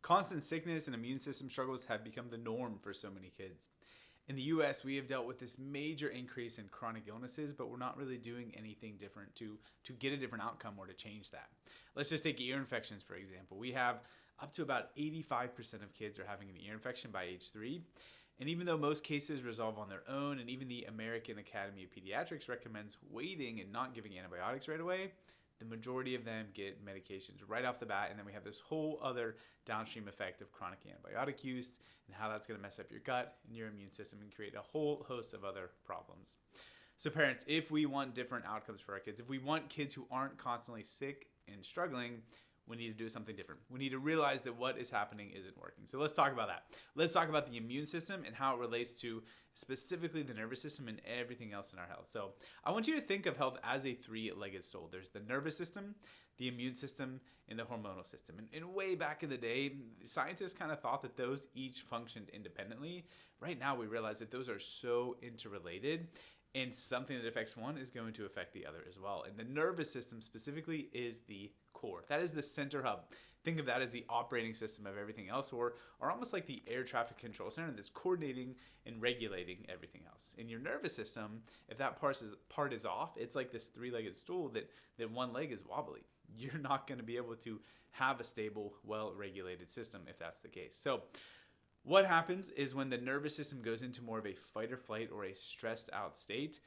Constant sickness and immune system struggles have become the norm for so many kids. In the US, we have dealt with this major increase in chronic illnesses, but we're not really doing anything different to get a different outcome or to change that. Let's just take ear infections, for example. We have up to about 85% of kids are having an ear infection by age 3. And even though most cases resolve on their own, and even the American Academy of Pediatrics recommends waiting and not giving antibiotics right away, the majority of them get medications right off the bat, and then we have this whole other downstream effect of chronic antibiotic use and how that's going to mess up your gut and your immune system and create a whole host of other problems. So parents, if we want different outcomes for our kids, if we want kids who aren't constantly sick and struggling, we need to do something different. We need to realize that what is happening isn't working. So let's talk about that. Let's talk about the immune system and how it relates to specifically the nervous system and everything else in our health. So I want you to think of health as a three-legged stool. There's the nervous system, the immune system, and the hormonal system. And way back in the day, scientists kind of thought that those each functioned independently. Right now, we realize that those are so interrelated, and something that affects one is going to affect the other as well. And the nervous system specifically is the core. That is the center hub. Think of that as the operating system of everything else, or almost like the air traffic control center that's coordinating and regulating everything else. In your nervous system, if that part is off, it's like this three-legged stool that one leg is wobbly. You're not going to be able to have a stable, well-regulated system if that's the case. So what happens is when the nervous system goes into more of a fight or flight or a stressed out state,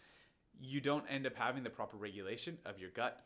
you don't end up having the proper regulation of your gut,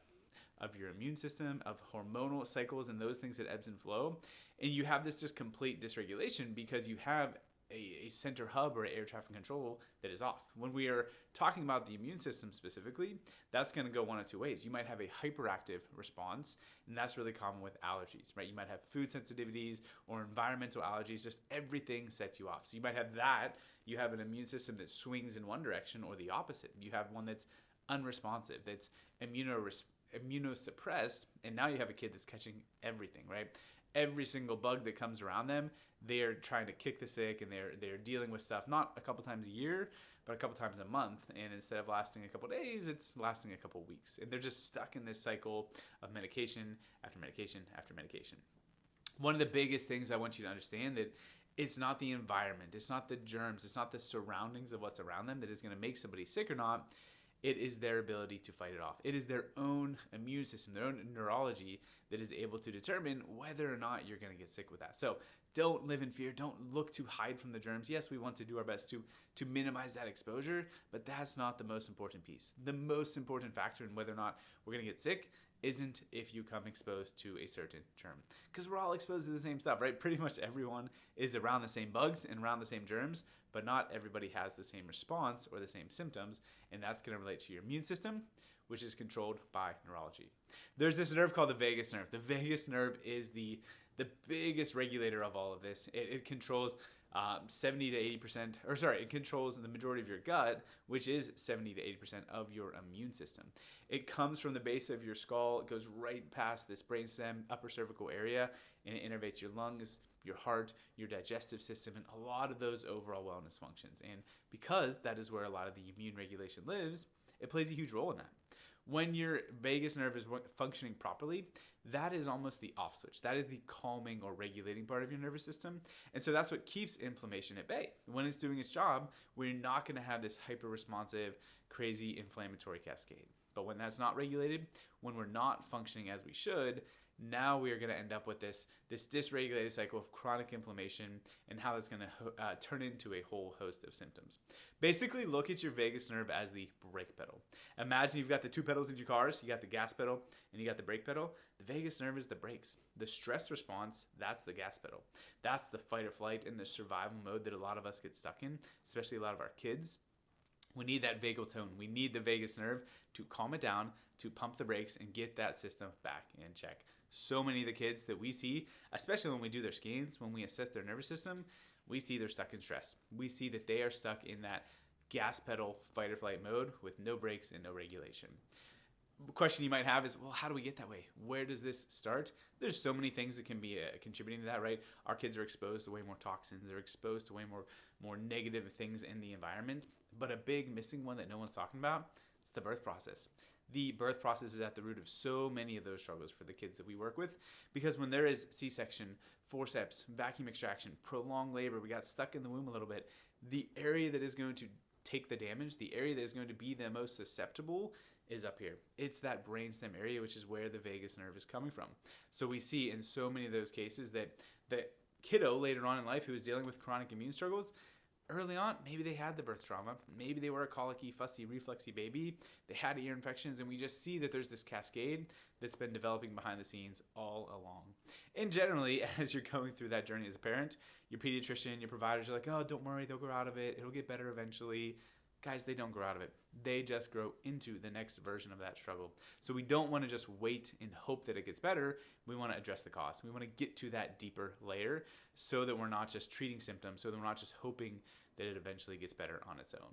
of your immune system, of hormonal cycles and those things that ebbs and flow. And you have this just complete dysregulation because you have a center hub or air traffic control that is off. When we are talking about the immune system specifically, that's going to go one of two ways. You might have a hyperactive response, and that's really common with allergies, right? You might have food sensitivities or environmental allergies, just everything sets you off. So you might have that. You have an immune system that swings in one direction or the opposite. You have one that's unresponsive, that's immunosuppressed, and now you have a kid that's catching everything, right? Every single bug that comes around them, they're trying to kick the sick, and they're dealing with stuff not a couple times a year, but a couple times a month. And instead of lasting a couple days, it's lasting a couple weeks. And they're just stuck in this cycle of medication after medication after medication. One of the biggest things I want you to understand that it's not the environment, it's not the germs, it's not the surroundings of what's around them that is going to make somebody sick or not. It is their ability to fight it off. It is their own immune system, their own neurology that is able to determine whether or not you're going to get sick with that. So don't live in fear. Don't look to hide from the germs. Yes, we want to do our best to minimize that exposure, but that's not the most important piece. The most important factor in whether or not we're going to get sick isn't if you come exposed to a certain germ. Because we're all exposed to the same stuff, right? Pretty much everyone is around the same bugs and around the same germs, but not everybody has the same response or the same symptoms, and that's going to relate to your immune system, which is controlled by neurology. There's this nerve called the vagus nerve. The vagus nerve is the biggest regulator of all of this. It controls 70 to 80%, it controls the majority of your gut, which is 70 to 80% of your immune system. It comes from the base of your skull, it goes right past this brainstem, upper cervical area, and it innervates your lungs, your heart, your digestive system, and a lot of those overall wellness functions. And because that is where a lot of the immune regulation lives, it plays a huge role in that. When your vagus nerve is functioning properly, that is almost the off switch. That is the calming or regulating part of your nervous system. And so that's what keeps inflammation at bay. When it's doing its job, we're not going to have this hyper-responsive, crazy inflammatory cascade. But when that's not regulated, when we're not functioning as we should, now we are going to end up with this dysregulated cycle of chronic inflammation and how that's going to turn into a whole host of symptoms. Basically, look at your vagus nerve as the brake pedal. Imagine you've got the two pedals in your cars. You got the gas pedal and you got the brake pedal. The vagus nerve is the brakes. The stress response, that's the gas pedal. That's the fight or flight and the survival mode that a lot of us get stuck in, especially a lot of our kids. We need that vagal tone. We need the vagus nerve to calm it down, to pump the brakes, and get that system back in check. So many of the kids that we see, especially when we do their scans, when we assess their nervous system, we see they're stuck in stress. We see that they are stuck in that gas pedal fight or flight mode with no brakes and no regulation. The question you might have is, well, how do we get that way? Where does this start? There's so many things that can be contributing to that, right? Our kids are exposed to way more toxins. They're exposed to way more negative things in the environment. But a big missing one that no one's talking about is the birth process. the birth process is at the root of so many of those struggles for the kids that we work with, because when there is C-section, forceps, vacuum extraction, prolonged labor, we got stuck in the womb a little bit, the area that is going to take the damage, the area that is going to be the most susceptible is up here. It's that brainstem area, which is where the vagus nerve is coming from. So we see in so many of those cases that the kiddo later on in life who is dealing with chronic immune struggles, early on, maybe they had the birth trauma, maybe they were a colicky, fussy, refluxy baby, they had ear infections, and we just see that there's this cascade that's been developing behind the scenes all along. And generally, as you're going through that journey as a parent, your pediatrician, your providers are like, oh, don't worry, they'll grow out of it, it'll get better eventually. Guys, they don't grow out of it. They just grow into the next version of that struggle. So we don't want to just wait and hope that it gets better. We want to address the cause. We want to get to that deeper layer so that we're not just treating symptoms, so that we're not just hoping that it eventually gets better on its own.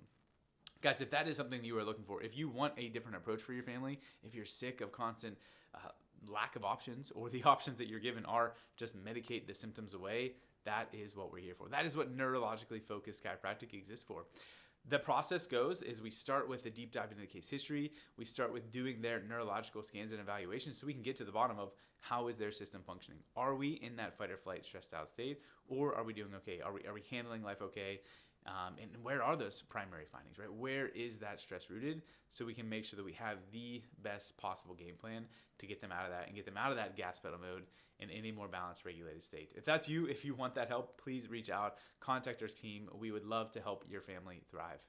Guys, if that is something you are looking for, if you want a different approach for your family, if you're sick of constant lack of options, or the options that you're given are just medicate the symptoms away, that is what we're here for. That is what neurologically focused chiropractic exists for. The process goes is we start with a deep dive into the case history. We start with doing their neurological scans and evaluations so we can get to the bottom of how is their system functioning. Are we in that fight or flight stressed out state, or are we doing okay? Are we handling life okay? And where are those primary findings, right? Where is that stress rooted, so we can make sure that we have the best possible game plan to get them out of that and get them out of that gas pedal mode in any more balanced, regulated state. If that's you, if you want that help, please reach out, contact our team. We would love to help your family thrive.